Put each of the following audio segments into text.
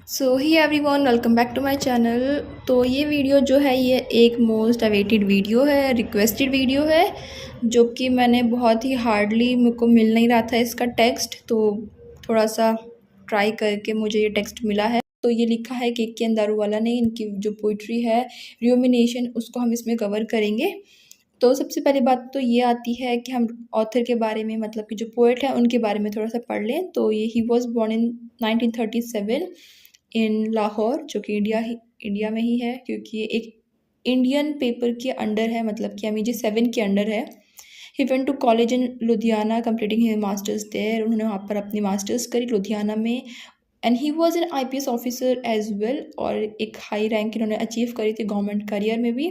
So hi everyone, welcome back to my channel. तो ये video जो है ये एक मोस्ट अवेटेड वीडियो है, रिक्वेस्टेड वीडियो है, जो कि मैंने बहुत ही हार्डली, मेरे को मिल नहीं रहा था इसका टेक्स्ट, तो थोड़ा सा ट्राई करके मुझे ये टेक्स्ट मिला है। तो ये लिखा है के अंदारूवाला ने, इनकी जो पोइट्री है र्यूमिनेशन, उसको हम इसमें कवर करेंगे। तो सबसे पहली बात तो ये आती है कि हम ऑथर के बारे में, मतलब कि जो पोएट है उनके बारे में थोड़ा सा पढ़ लें। तो ये ही वॉज बॉर्न इन 1937 इन लाहौर, जो कि इंडिया में ही है, क्योंकि ये एक इंडियन पेपर के अंडर है, मतलब कि MAG-7 के अंडर है। He went to college in Ludhiana completing his masters there. उन्होंने वहाँ पर अपनी मास्टर्स करी लुधियाना में। And he was an IPS officer as well, और एक हाई रैंक इन्होंने अचीव करी थी गवर्नमेंट करियर में भी।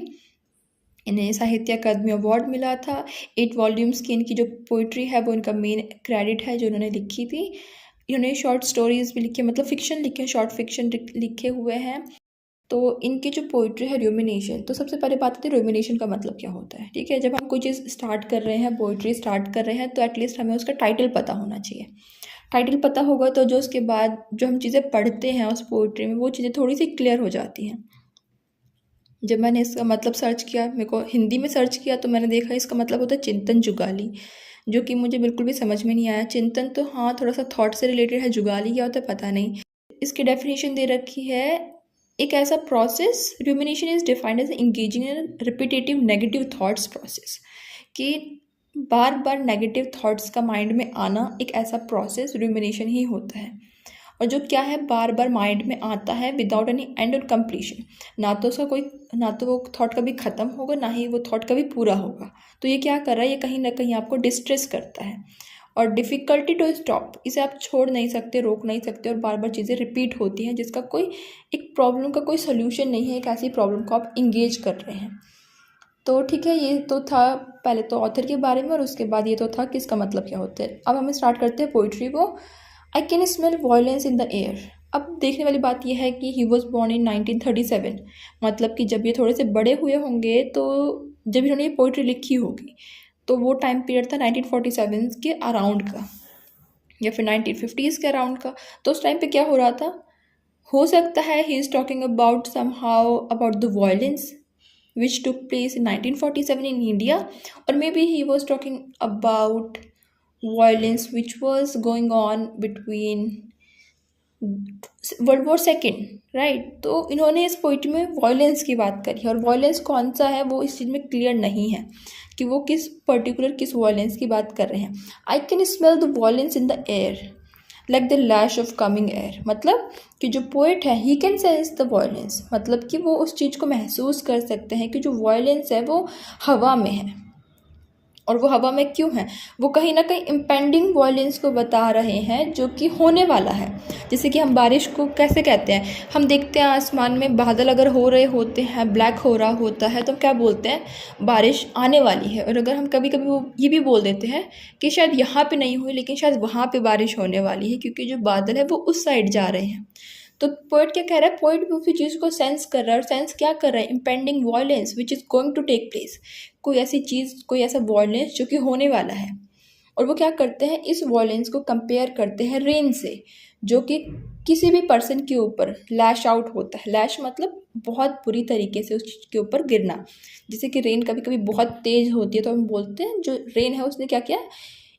इन्हें साहित्य अकादमी अवार्ड मिला था। 8 वॉल्यूम्स की इनकी जो पोइट्री है वो इनका मेन क्रेडिट है जो इन्होंने लिखी थी। इन्होंने शॉर्ट स्टोरीज भी लिखी, मतलब फिक्शन लिखे, शॉर्ट फिक्शन लिखे हुए हैं। तो इनकी जो पोइट्री है र्यूमिनेशन, तो सबसे पहले बात आती है र्यूमिनेशन का मतलब क्या होता है। ठीक है, जब हम कोई चीज़ स्टार्ट कर रहे हैं, पोइट्री स्टार्ट कर रहे हैं, तो एटलीस्ट हमें उसका टाइटल पता होना चाहिए। टाइटल पता होगा तो जो उसके बाद जो हम चीज़ें पढ़ते हैं उस पोइट्री में, वो चीज़ें थोड़ी सी क्लियर हो जाती हैं। जब मैंने इसका मतलब सर्च किया, मेरे को हिंदी में सर्च किया, तो मैंने देखा इसका मतलब होता है चिंतन जुगाली, जो कि मुझे बिल्कुल भी समझ में नहीं आया। चिंतन तो हाँ, थोड़ा सा थॉट से रिलेटेड है, जुगाली क्या होता है पता नहीं। इसकी डेफिनेशन दे रखी है, एक ऐसा process, rumination is defined as engaging in repetitive negative thoughts process, कि बार बार नेगेटिव थॉट्स का माइंड में आना, एक ऐसा प्रोसेस र्यूमिनेशन ही होता है। और जो क्या है, बार बार माइंड में आता है विदाउट एनी एंड और कंप्लीशन, ना तो वो थॉट कभी ख़त्म होगा, ना ही वो थॉट कभी पूरा होगा। तो ये क्या कर रहा है, ये कहीं ना कहीं आपको डिस्ट्रेस करता है। और डिफ़िकल्टी टू स्टॉप, इसे आप छोड़ नहीं सकते, रोक नहीं सकते, और बार बार चीज़ें रिपीट होती हैं जिसका कोई एक प्रॉब्लम का कोई सोल्यूशन नहीं है, एक ऐसी प्रॉब्लम को आप इंगेज कर रहे हैं। तो ठीक है, ये तो था पहले तो ऑथर के बारे में, और उसके बाद ये तो था कि इसका मतलब क्या होता है। अब हम स्टार्ट करते हैं पोइट्री को। I can smell violence in the air. अब देखने वाली बात यह है कि ही वॉज बॉर्न इन 1937, मतलब कि जब ये थोड़े से बड़े हुए होंगे, तो जब इन्होंने ये पोइट्री लिखी होगी, तो वो टाइम पीरियड था 1947 के अराउंड का, या फिर 1950s के अराउंड का। तो उस टाइम पे क्या हो रहा था, हो सकता है he is talking about somehow about the violence which took place in 1947 in India, or maybe he was talking about violence which was going on between world war second, right. तो इन्होंने इस पोइट्री में violence की बात करी, और violence कौन सा है वो इस चीज़ में क्लियर नहीं है कि वो किस वॉयलेंस की बात कर रहे हैं। I can smell the violence in the air like the lash of coming air, मतलब कि जो पोइट है he can sense the violence, मतलब कि वो उस चीज़ को महसूस कर सकते हैं कि जो वॉयलेंस है वो हवा में है। और वो हवा में क्यों है, वो कहीं ना कहीं इम्पेंडिंग वॉयलेंस को बता रहे हैं जो कि होने वाला है। जैसे कि हम बारिश को कैसे कहते हैं, हम देखते हैं आसमान में बादल अगर हो रहे होते हैं, ब्लैक हो रहा होता है, तो क्या बोलते हैं, बारिश आने वाली है। और अगर हम कभी कभी वो ये भी बोल देते हैं कि शायद यहाँ पे नहीं हुई, लेकिन शायद वहाँ पे बारिश होने वाली है, क्योंकि जो बादल है वो उस साइड जा रहे हैं। तो पोइट क्या कह रहा है, पोइट भी उसी चीज़ को सेंस कर रहा है, और सेंस क्या कर रहा है, impending violence which is going to take place, कोई ऐसी चीज़, कोई ऐसा वॉयलेंस जो कि होने वाला है। और वो क्या करते हैं, इस वॉयलेंस को कंपेयर करते हैं रेन से, जो कि किसी भी पर्सन के ऊपर लैश आउट होता है। लैश मतलब बहुत बुरी तरीके से उस चीज़ के ऊपर गिरना। जैसे कि रेन कभी कभी बहुत तेज़ होती है, तो हम बोलते हैं जो रेन है उसने क्या किया,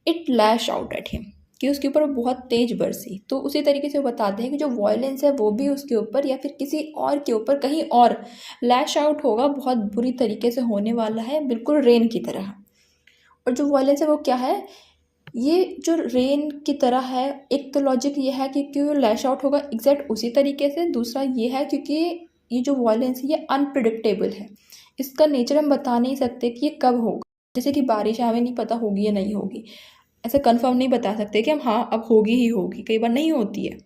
it lash out at him, कि उसके ऊपर बहुत तेज बरसी। तो उसी तरीके से वो बताते हैं कि जो वॉयलेंस है वो भी उसके ऊपर या फिर किसी और के ऊपर कहीं और लैश आउट होगा, बहुत बुरी तरीके से होने वाला है, बिल्कुल रेन की तरह। और जो वॉयलेंस है वो क्या है, ये जो रेन की तरह है। एक तो लॉजिक ये है कि वो लैश आउट होगा एग्जैक्ट उसी तरीके से। दूसरा ये है क्योंकि ये जो वॉयलेंस है ये अनप्रिडिक्टेबल है, इसका नेचर हम बता नहीं सकते कि ये कब होगा। जैसे कि बारिश हमें नहीं पता होगी या नहीं होगी, ऐसा कंफर्म नहीं बता सकते कि हम हाँ अब होगी ही होगी, कई बार नहीं होती है।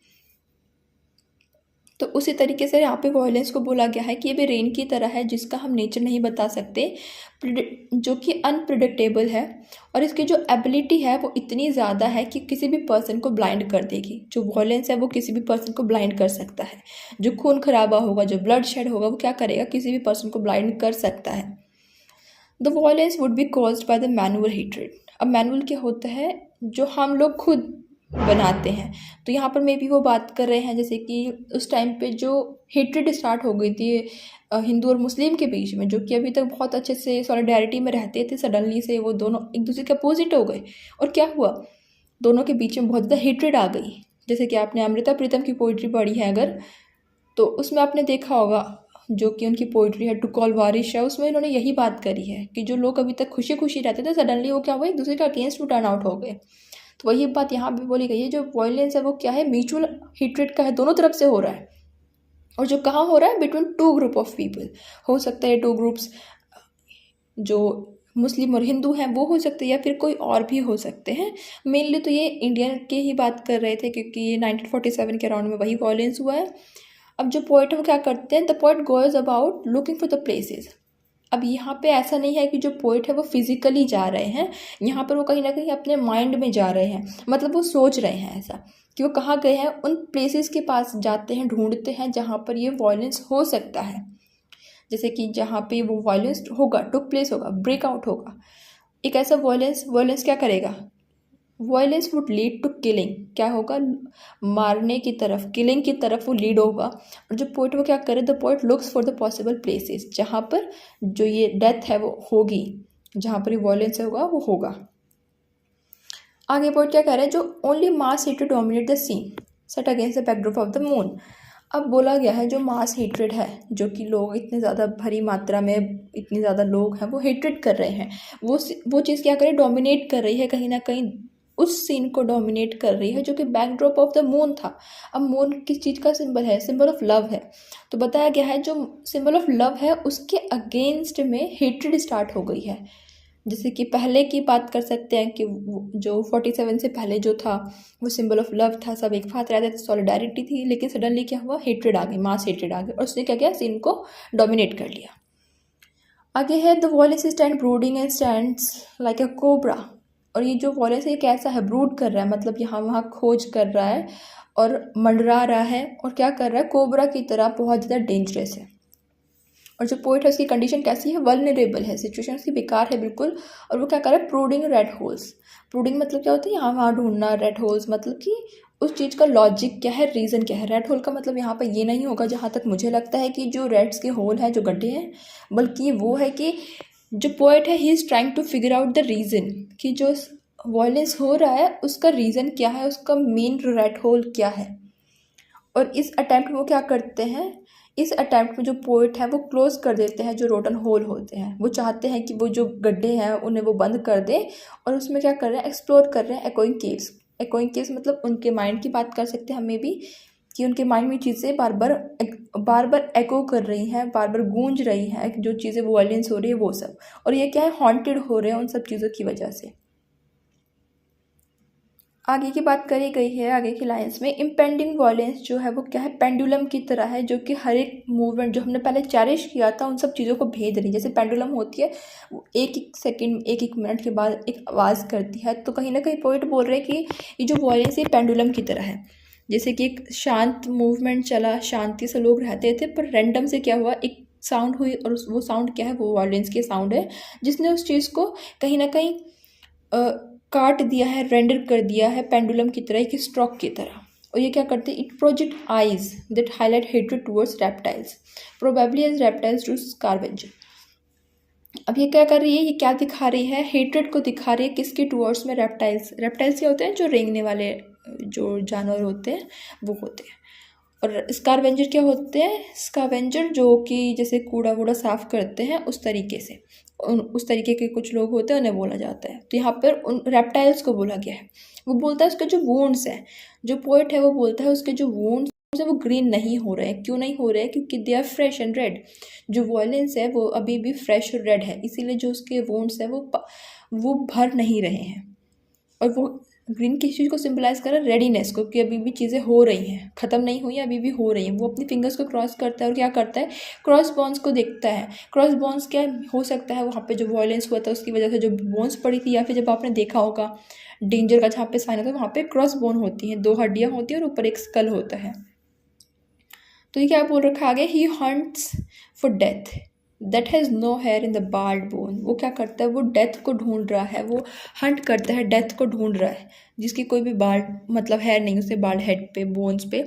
तो उसी तरीके से यहाँ पे वॉयलेंस को बोला गया है कि ये भी रेन की तरह है, जिसका हम नेचर नहीं बता सकते, जो कि अनप्रिडिक्टेबल है। और इसकी जो एबिलिटी है वो इतनी ज़्यादा है कि किसी भी पर्सन को ब्लाइंड कर देगी। जो वॉयलेंस है वो किसी भी पर्सन को ब्लाइंड कर सकता है। जो खून खराबा होगा, जो ब्लड शेड होगा, वो क्या करेगा, किसी भी पर्सन को ब्लाइंड कर सकता है। The violence would be caused by the manual hatred. अब मैनुअल क्या होता है, जो हम लोग खुद बनाते हैं। तो यहाँ पर मे बी वो बात कर रहे हैं जैसे कि उस टाइम पे जो हेट्रेड स्टार्ट हो गई थी हिंदू और मुस्लिम के बीच में, जो कि अभी तक बहुत अच्छे से सॉलिडारिटी में रहते थे, सडनली से वो दोनों एक दूसरे के अपोजिट हो गए। और क्या हुआ, दोनों के बीच में बहुत ज़्यादा हेट्रेड आ गई। जैसे कि आपने अमृता प्रीतम की पोइट्री पढ़ी है अगर, तो उसमें आपने देखा होगा जो कि उनकी पोइट्री है टू कॉल वारिश है, उसमें इन्होंने यही बात करी है कि जो लोग अभी तक खुशी खुशी रहते थे, सडनली वो क्या हुआ, एक दूसरे के अगेंस्ट टर्न आउट हो गए। तो वही बात यहाँ पे बोली गई है, जो वायलेंस है वो क्या है, म्यूचुअल हेट्रेड का है, दोनों तरफ से हो रहा है। और जो कहाँ हो रहा है, between two group of people. हो सकता है टू ग्रुप्स जो मुस्लिम और हिंदू हैं वो हो सकते हैं, या फिर कोई और भी हो सकते हैं। मेनली तो ये इंडियन के ही बात कर रहे थे, क्योंकि ये 1947 के अराउंड में वही वायलेंस हुआ है। अब जो पोइट है वो क्या करते हैं, the poet goes about looking for the places. अब यहाँ पे ऐसा नहीं है कि जो पोइट है वो फिजिकली जा रहे हैं, यहाँ पर वो कहीं ना कहीं अपने माइंड में जा रहे हैं, मतलब वो सोच रहे हैं ऐसा कि वो कहाँ गए हैं, उन प्लेसेस के पास जाते हैं, ढूंढते हैं जहाँ पर ये वायलेंस हो सकता है। जैसे कि जहाँ पे वो वायलेंस होगा, टुक प्लेस होगा, ब्रेकआउट होगा, एक ऐसा वायलेंस क्या करेगा, violence would lead to killing, क्या होगा, मारने की तरफ, किलिंग की तरफ वो लीड होगा। और जो पोइट वो क्या करे, the poet looks for the possible places जहाँ पर जो ये डेथ है वो होगी, जहाँ पर ये वायलेंस होगा वो होगा। आगे पोइट क्या कह रहे हैं, जो only mass hatred dominate the scene set against the backdrop of the moon. अब बोला गया है जो मास हेट्रेड है, जो कि लोग इतने ज़्यादा भारी मात्रा में, इतने ज़्यादा लोग हैं वो हेट्रेड कर रहे हैं, वो चीज़ क्या करे, डोमिनेट कर रही है, कहीं ना कहीं उस सीन को डोमिनेट कर रही है जो कि बैकड्रॉप ऑफ द मून था। अब मून किस चीज़ का सिंबल है, सिंबल ऑफ लव है। तो बताया गया है जो सिंबल ऑफ लव है उसके अगेंस्ट में हेट्रेड स्टार्ट हो गई है। जैसे कि पहले की बात कर सकते हैं कि जो 47 से पहले जो था वो सिंबल ऑफ लव था, सब एक साथ रहते थे, सॉलिडारिटी थी, लेकिन सडनली क्या हुआ, हेट्रेड आ गई, मास हेट्रेड आ गई, और उसने क्या किया, सीन को डोमिनेट कर लिया। आगे है the Wallace stand brooding and stands like a cobra. और ये जो वॉलेस है कैसा है, ब्रूड कर रहा है, मतलब यहाँ वहाँ खोज कर रहा है और मंडरा रहा है, और क्या कर रहा है, कोबरा की तरह बहुत ज़्यादा डेंजरस है। और जो पोइट है उसकी कंडीशन कैसी है, वल्नरेबल है, सिचुएशन उसकी बेकार है बिल्कुल। और वो क्या कर रहा है, प्रूडिंग रेड होल्स। प्रूडिंग मतलब क्या होता है, यहाँ वहाँ ढूंढना, रेड होल्स मतलब कि उस चीज़ का लॉजिक क्या है, रीज़न क्या है। रेड होल का मतलब यहाँ पर ये नहीं होगा, जहाँ तक मुझे लगता है कि जो रेड्स के होल हैं, जो गड्ढे हैं, बल्कि वो है कि जो पोइट है he is trying to figure out the reason, कि जो वायलेंस हो रहा है उसका रीज़न क्या है, उसका मेन रेड होल क्या है। और इस अटैम्प्ट में वो क्या करते हैं, इस अटैम्प्ट में जो पोइट है वो क्लोज कर देते हैं जो रोटन होल होते हैं। वो चाहते हैं कि वो जो गड्ढे हैं उन्हें वो बंद कर दें, और उसमें क्या कर रहे हैं, एक्सप्लोर कर रहे हैं एकोइंग केव्स। एकोइंग केव्स मतलब उनके माइंड की बात कर सकते हैं हमें भी, कि उनके माइंड में चीज़ें बार बार एको कर रही हैं, बार बार गूंज रही हैं, जो चीज़ें वो वायलेंस हो रही है वो सब, और ये क्या है, हॉन्टेड हो रहे हैं उन सब चीज़ों की वजह से। आगे की बात करी गई है, आगे की लाइंस में इम्पेंडिंग वायलेंस जो है वो क्या है, पेंडुलम की तरह है, जो कि हर एक मूवमेंट जो हमने पहले चेरिश किया था उन सब चीज़ों को भेद रही है। जैसे पेंडुलम होती है, वो एक एक सेकंड, एक एक मिनट के बाद एक आवाज़ करती है। तो कहीं ना कहीं पोइट बोल रहे हैं कि ये जो वायलेंस है पेंडुलम की तरह है। जैसे कि एक शांत मूवमेंट चला, शांति से लोग रहते थे, पर रैंडम से क्या हुआ, एक साउंड हुई, और वो साउंड क्या है, वो वायलेंस की साउंड है, जिसने उस चीज़ को कहीं ना कहीं काट दिया है, रेंडर कर दिया है पेंडुलम की तरह, एक स्ट्रोक की तरह। और ये क्या करते हैं, it project eyes that highlight hatred towards reptiles probably as reptiles to scavenger. अब ये क्या कर रही है, ये क्या दिखा रही है, हेट्रेड को दिखा रही है, किसके टुवर्ड्स में, रेप्टाइल्स। रेप्टाइल्स क्या होते हैं, जो रेंगने वाले जो जानवर होते हैं वो होते हैं। और स्कारवेंजर क्या होते हैं, स्कारवेंजर जो कि जैसे कूड़ा वूड़ा साफ करते हैं उस तरीके से, उस तरीके के कुछ लोग होते हैं, उन्हें बोला जाता है। तो यहाँ पर उन रेप्टाइल्स को बोला गया है। वो बोलता है उसके जो वूंड्स हैं, जो पोइट है वो बोलता है उसके जो वूंड्स है वो ग्रीन नहीं हो रहे हैं। क्यों नहीं हो रहे हैं, क्योंकि they are fresh and red. जो वायलेंस है वो अभी भी फ्रेश और रेड है, इसीलिए जो उसके वूंड्स है वो भर नहीं रहे हैं। और वो ग्रीन किस चीज़ को सिंबलाइज कर रहा है, रेडीनेस को, कि अभी भी चीज़ें हो रही हैं, ख़त्म नहीं हुई, अभी भी हो रही हैं। वो अपनी फिंगर्स को क्रॉस करता है और क्या करता है, क्रॉस बोन्स को देखता है। क्रॉस बोन्स क्या हो सकता है, वहाँ पे जो वायलेंस हुआ था उसकी वजह से जो बोन्स पड़ी थी, या फिर जब आपने देखा होगा डेंजर का जहाँ पे साइन होता है वहाँ पे क्रॉस बोन होती हैं, 2 हड्डियाँ होती हैं और ऊपर एक स्कल होता है। तो ये क्या बोल रखा आगे, he hunts for death, that has no hair in the bard bone. वो क्या करता है, वो डेथ को ढूंढ रहा है, वो हंट करता है, डेथ को ढूंढ रहा है, जिसकी कोई भी बार्ड मतलब हेयर नहीं उसके बार्ड हेड पे, बोन्स पे।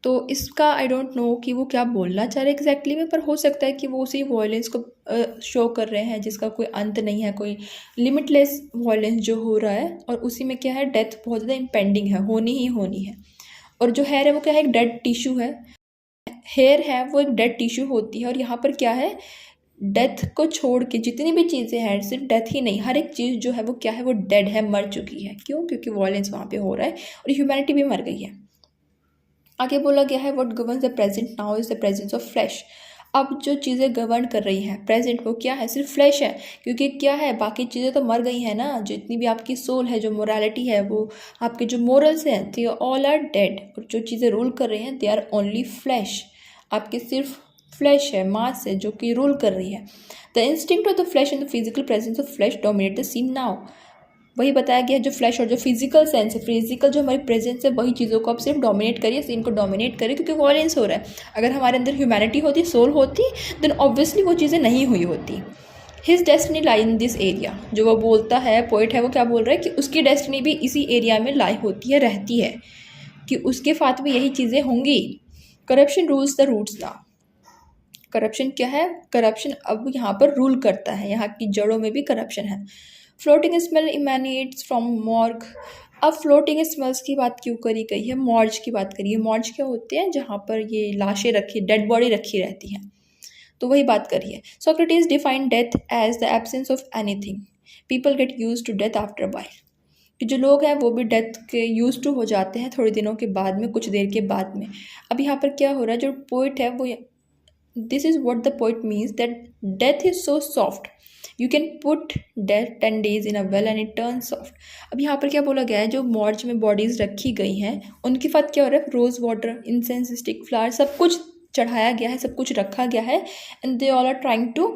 तो इसका आई डोंट नो कि वो क्या बोलना चाह रहे एग्जैक्टली में, पर हो सकता है कि वो उसी वॉयलेंस को शो कर रहे हैं जिसका कोई अंत नहीं है, कोई लिमिटलेस वॉयलेंस जो हो रहा है, और उसी में क्या है, डेथ बहुत ज़्यादा इम्पेंडिंग है, होनी ही होनी है। और जो हेयर है वो क्या है, एक डेड टिश्यू है, हेयर है वो एक डेड टिश्यू होती है। और यहाँ पर क्या है, डेथ को छोड़ के जितनी भी चीज़ें हैं, सिर्फ डेथ ही नहीं, हर एक चीज़ जो है वो क्या है, वो डेड है, मर चुकी है। क्यों? क्योंकि वॉयलेंस वहाँ पे हो रहा है और ह्यूमैनिटी भी मर गई है। आगे बोला गया है what governs the present now is the presence of flash. अब जो चीज़ें गवर्न कर रही हैं प्रेजेंट, वो क्या है, सिर्फ फ्लैश है। क्योंकि क्या है, बाकी चीज़ें तो मर गई हैं ना, जितनी भी आपकी सोल है, जो मोरालिटी है, वो आपके जो मोरल्स हैं, दे ऑल आर डेड। और जो चीज़ें रूल कर रही हैं, दे आर ओनली फ्लैश। आपके सिर्फ फ्लैश है, मास है, जो कि रूल कर रही है। The instinct of the flash and the physical presence of flash dominate the scene now. वही बताया गया है, जो फ्लैश और जो फिजिकल सेंस है, फिजिकल जो हमारी प्रेजेंस है, वही चीज़ों को अब सिर्फ डोमिनेट करिए, सीन को डोमिनेट करिए, क्योंकि वॉयलेंस हो रहा है। अगर हमारे अंदर ह्यूमैनिटी होती, सोल होती, देन ऑब्वियसली वो चीज़ें नहीं हुई होती। His destiny lie in this area. जो वो बोलता है, पोइट है, वो क्या बोल रहा है कि उसकी डेस्टिनी भी इसी एरिया में लाई होती है, रहती है, कि उसके साथ भी यही चीज़ें होंगी। Corruption rules the roots now. Corruption क्या है, करप्शन अब यहाँ पर रूल करता है, यहाँ की जड़ों में भी करप्शन है। Floating smell emanates from morgue. अब फ्लोटिंग स्मेल्स की बात क्यों करी गई है, मॉर्ज की बात करी है। मॉर्ज क्या होते हैं, जहाँ पर ये लाशें रखी, डेड बॉडी रखी रहती हैं, तो वही बात करी है। Socrates defined death as the absence of anything, people get use to death after a while. कि जो लोग हैं वो भी डेथ के यूज टू हो जाते हैं थोड़े दिनों के बाद में, कुछ देर के बाद में। अब यहाँ पर क्या हो रहा है, जो पोइट है वो, this is what the poet means, that death is so soft, you can put death 10 days in a well and it turns soft। अब यहाँ पर क्या बोला गया है, जो मॉर्च में बॉडीज रखी गई हैं, उनके साथ क्या हो रहा है, rose water, incense stick, flower, सब कुछ चढ़ाया गया है, सब कुछ रखा गया है। And they all are trying to,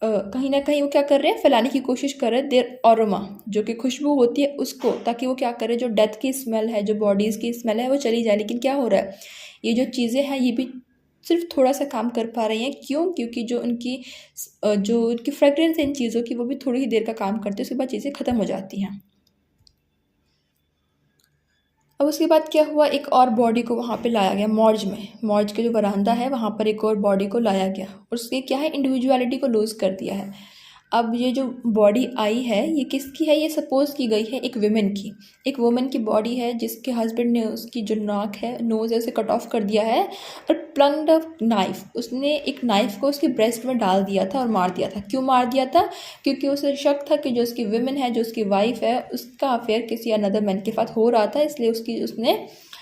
कहीं ना कहीं वो क्या कर रहे हैं, फैलाने की कोशिश कर रहे हैं देयर अरोमा, जो कि खुशबू होती है उसको, ताकि वो क्या करे, जो डेथ की स्मेल है, जो बॉडीज़ की स्मेल है, वो चली जाए। लेकिन क्या हो रहा है, ये जो चीज़ें हैं ये भी सिर्फ थोड़ा सा काम कर पा रही हैं। क्यों? क्योंकि जो उनकी फ्रेगरेंस है इन चीज़ों की, वो भी थोड़ी ही देर का काम करते हैं, उसके बाद चीज़ें ख़त्म हो जाती हैं। अब उसके बाद क्या हुआ, एक और बॉडी को वहाँ पे लाया गया मॉर्ज में, मॉर्ज के जो वरांदा है वहाँ पर एक और बॉडी को लाया गया, और उसके क्या है, इंडिविजुअलिटी को लूज़ कर दिया है। अब ये जो बॉडी आई है ये किसकी है, ये सपोज की गई है एक वुमेन की, एक वुमेन की बॉडी है, जिसके हस्बैंड ने उसकी जो नाक है, नोज़ है, उसे कट ऑफ कर दिया है, और प्लंग्ड अ नाइफ, उसने एक नाइफ को उसके ब्रेस्ट में डाल दिया था और मार दिया था। क्यों मार दिया था? क्योंकि उसे शक था कि जो उसकी वुमेन है, जो उसकी वाइफ है, उसका अफेयर किसी अनदर मैन के साथ हो रहा था, इसलिए उसने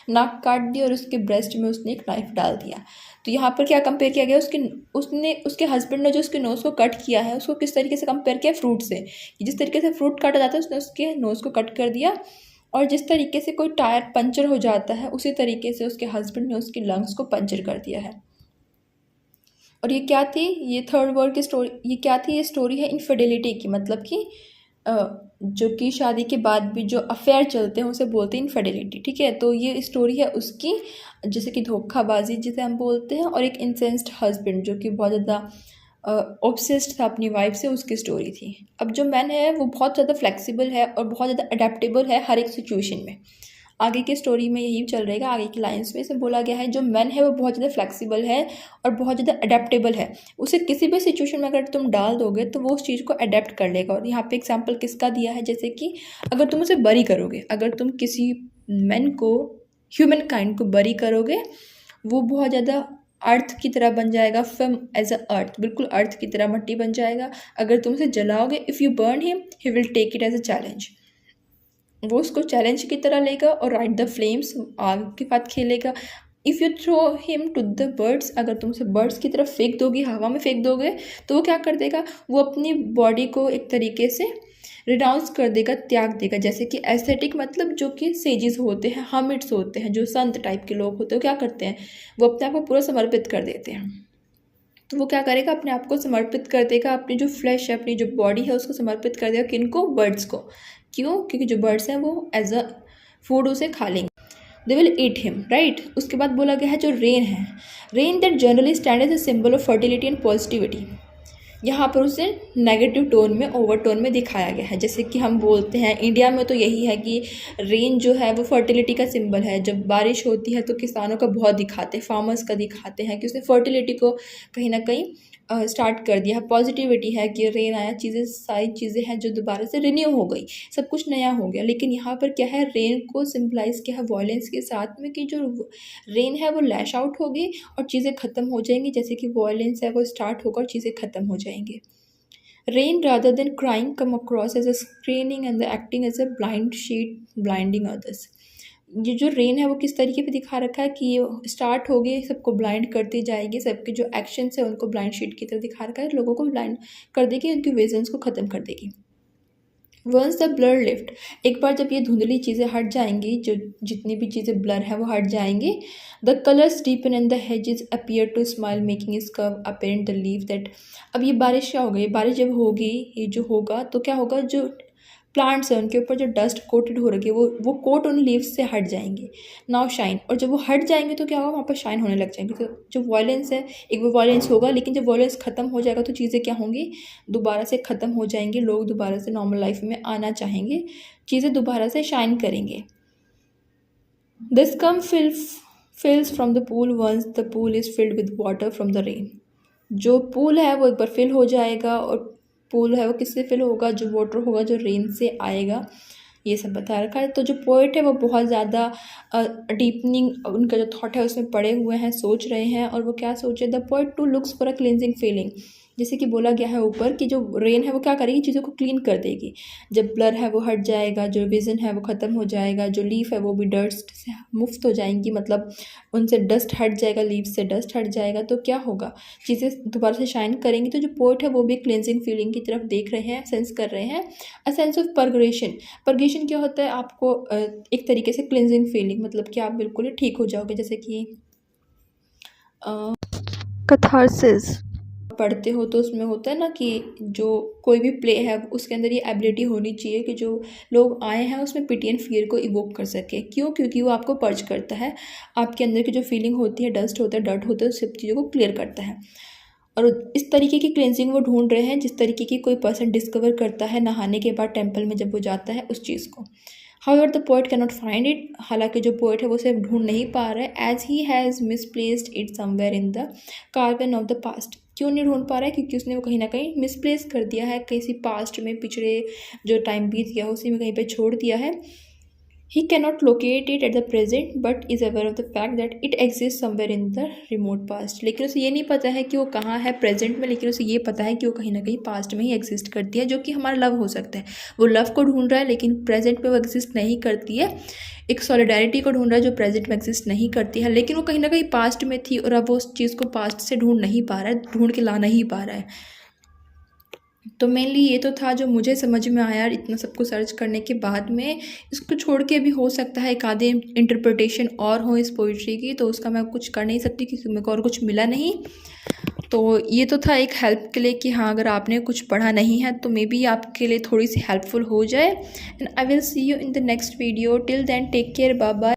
नाक काट दी और उसके ब्रेस्ट में उसने एक नाइफ डाल दिया। तो यहाँ पर क्या कंपेयर किया गया, उसके हस्बैंड ने जो उसके नोज़ को कट किया है, उसको किस तरीके से कंपेयर किया, फ्रूट से। जिस तरीके से फ्रूट काटा जाता है, उसने उसके नोज़ को कट कर दिया, और जिस तरीके से कोई टायर पंचर हो जाता है, उसी तरीके से उसके हस्बैंड ने उसके लंग्स को पंचर कर दिया है। और ये क्या थी, ये थर्ड वर्ल्ड की स्टोरी, ये क्या थी, ये स्टोरी है इनफिडेलिटी की, मतलब कि जो कि शादी के बाद भी जो अफेयर चलते हैं उसे बोलते हैं इनफिडेलिटी, ठीक है। तो ये स्टोरी है उसकी, जैसे कि धोखाबाजी जिसे हम बोलते हैं, और एक इंसेंस्ड हस्बैंड जो कि बहुत ज़्यादा ऑब्सेस्ड था अपनी वाइफ से, उसकी स्टोरी थी। अब जो मैन है वो बहुत ज़्यादा फ्लेक्सिबल है और बहुत ज़्यादा अडेप्टेबल है हर एक सिचुएशन में। आगे की स्टोरी में यही चल रहेगा, आगे की लाइंस में इसे बोला गया है, जो मैन है वो बहुत ज़्यादा फ्लेक्सिबल है और बहुत ज़्यादा अडेप्टेबल है। उसे किसी भी सिचुएशन में अगर तुम डाल दोगे तो वो उस चीज़ को अडेप्ट कर लेगा। और यहाँ पे एग्जांपल किसका दिया है, जैसे कि अगर तुम उसे बरी करोगे, अगर तुम किसी मैन को, ह्यूमन काइंड को बरी करोगे, वो बहुत ज़्यादा अर्थ की तरह बन जाएगा, फिल्म एज अ अर्थ, बिल्कुल अर्थ की तरह मट्टी बन जाएगा। अगर तुम उसे जलाओगे, if you burn him he will take it as a challenge, वो उसको चैलेंज की तरह लेगा और राइट द फ्लेम्स, आग के साथ खेलेगा। If you throw him to the birds, अगर तुम उसे बर्ड्स की तरफ फेंक दोगे, हवा में फेंक दोगे, तो वो क्या कर देगा, वो अपनी बॉडी को एक तरीके से रिनाउंस कर देगा, त्याग देगा। जैसे कि एस्थेटिक, मतलब जो कि सेजिस होते हैं, हर्मिट्स होते हैं, जो संत टाइप के लोग होते हैं, वो क्या करते हैं, वो अपने आप को पूरा समर्पित कर देते हैं। तो वो क्या करेगा, अपने आप को समर्पित कर देगा, अपनी जो फ्लैश है, अपनी जो बॉडी है, उसको समर्पित कर देगा। किनको? बर्ड्स को। क्यों? क्योंकि जो बर्ड्स हैं वो एज अ फूड उसे खा लेंगे, they will eat him, right. उसके बाद बोला गया है जो रेन है, rain that generally stand as a symbol of fertility and positivity. यहाँ पर उसे नेगेटिव टोन में, ओवरटोन में दिखाया गया है। जैसे कि हम बोलते हैं इंडिया में तो यही है कि रेन जो है वो फर्टिलिटी का सिंबल है। जब बारिश होती है तो किसानों का बहुत दिखाते हैं, फार्मर्स का दिखाते हैं कि उसने फर्टिलिटी को कहीं ना कहीं स्टार्ट कर दिया है। पॉजिटिविटी है कि रेन आया, चीज़ें सारी चीज़ें हैं जो दोबारा से रिन्यू हो गई, सब कुछ नया हो गया। लेकिन यहाँ पर क्या है, रेन को सिम्बलाइज किया है वॉयलेंस के साथ में कि जो रेन है वो लैश आउट होगी और चीज़ें ख़त्म हो जाएंगी। जैसे कि वॉयलेंस है वो स्टार्ट होकर चीज़ें ख़त्म हो जाएंगी। Rain, rather than crying, come across as a screening and the acting as a blind sheet blinding others. ये जो रेन है वो किस तरीके पे दिखा रखा है कि ये स्टार्ट होगी, सबको ब्लाइंड करती जाएगी, सबके जो एक्शंस है उनको ब्लाइंड शीट की तरह दिखा रखा है, लोगों को ब्लाइंड कर देगी, उनकी विजन्स को ख़त्म कर देगी। वंस द ब्लर लिफ्ट, एक बार जब ये धुंधली चीज़ें हट जाएंगी, जो जितनी भी चीज़ें ब्लर है वो हट जाएंगी, the colours deepen and the hedges appear to smile making is curve apparent the leave that. अब ये बारिश क्या होगी, बारिश जब होगी, ये जो होगा तो क्या होगा, जो प्लांट्स हैं उनके ऊपर जो डस्ट कोटेड हो रखी है वो कोट उन लीव्स से हट जाएंगे। नाउ शाइन, और जब वो हट जाएंगे तो क्या होगा, वहाँ पर शाइन होने लग जाएंगे। तो जो वॉयलेंस है, एक वो वॉयलेंस होगा, लेकिन जब वॉयलेंस ख़त्म हो जाएगा तो चीज़ें क्या होंगी, दोबारा से ख़त्म हो जाएंगी, लोग दोबारा से नॉर्मल लाइफ में आना चाहेंगे, चीज़ें दोबारा से शाइन करेंगे। This come fills from the pool once the pool is filled with water from the rain. जो पूल है वो एक बार फिल हो जाएगा, और पूल है वो किससे फिल होगा, जो वाटर होगा जो रेन से आएगा, ये सब बता रखा है। तो जो पोइट है वो बहुत ज़्यादा डीपनिंग उनका जो थॉट है उसमें पड़े हुए हैं, सोच रहे हैं। और वो क्या सोच रहे हैं, the poet to looks for a cleansing feeling. जैसे कि बोला गया है ऊपर कि जो रेन है वो क्या करेगी, चीज़ों को क्लीन कर देगी। जब ब्लर है वो हट जाएगा, जो विज़न है वो ख़त्म हो जाएगा, जो लीफ है वो भी डस्ट से मुक्त हो जाएंगी, मतलब उनसे डस्ट हट जाएगा, लीफ से डस्ट हट जाएगा, तो क्या होगा, चीज़ें दोबारा से शाइन करेंगी। तो जो पोइट है वो भी क्लिनजिंग फीलिंग की तरफ देख रहे हैं, सेंस कर रहे हैं। अ सेंस ऑफ परग्रेशन, परगेशन क्या होता है, आपको एक तरीके से क्लिनजिंग फीलिंग, मतलब कि आप बिल्कुल ही ठीक हो जाओगे। जैसे कि कैथारसिस पढ़ते हो तो उसमें होता है ना कि जो कोई भी प्ले है उसके अंदर ये एबिलिटी होनी चाहिए कि जो लोग आए हैं उसमें पिटी एंड फियर को इवोक कर सके। क्यों, क्योंकि वो आपको पर्च करता है, आपके अंदर की जो फीलिंग होती है, डस्ट होता है, डर्ट होता है, उस सब चीज़ों को क्लियर करता है। और इस तरीके की क्लेंजिंग वो ढूंढ रहे हैं जिस तरीके की कोई पर्सन डिस्कवर करता है नहाने के बाद टेम्पल में जब वो जाता है उस चीज़ को। However the poet can not find it, हालांकि जो पोइट है वो सिर्फ ढूंढ नहीं पा रहा है, as he has misplaced it somewhere in the carbon of the past. क्यों नहीं ढूंढ पा रहा है, क्योंकि उसने वो कहीं ना कहीं मिसप्लेस कर दिया है, किसी पास्ट में, पिछड़े जो टाइम बीत गया उसी में कहीं पे छोड़ दिया है। He cannot locate it at the present but is aware of the fact that it exists somewhere in the remote past। लेकिन उसे ये नहीं पता है कि वो कहाँ है प्रेजेंट में, लेकिन उसे ये पता है कि वो कहीं ना कहीं पास्ट में ही एग्जिस्ट करती है, जो कि हमारा लव हो सकता है। वो लव को ढूंढ रहा है लेकिन प्रेजेंट में वो एग्जिस्ट नहीं करती है। एक सॉलिडारिटी को ढूंढ रहा है जो प्रेजेंट में एग्जिस्ट नहीं करती है, लेकिन वो कहीं ना कहीं पास्ट में थी और अब वो उस चीज़ को पास्ट से ढूंढ नहीं पा रहा है, ढूंढ के ला नहीं पा रहा है। तो मेनली ये तो था जो मुझे समझ में आया इतना सबको सर्च करने के बाद में। इसको छोड़ के भी हो सकता है एक आधे इंटरप्रिटेशन और हो इस पोइट्री की, तो उसका मैं कुछ कर नहीं सकती क्योंकि मेरे को और कुछ मिला नहीं। तो ये तो था एक हेल्प के लिए कि हाँ, अगर आपने कुछ पढ़ा नहीं है तो मे बी आपके लिए थोड़ी सी हेल्पफुल हो जाए। And I will see you in the next video. Till then take care, bye bye.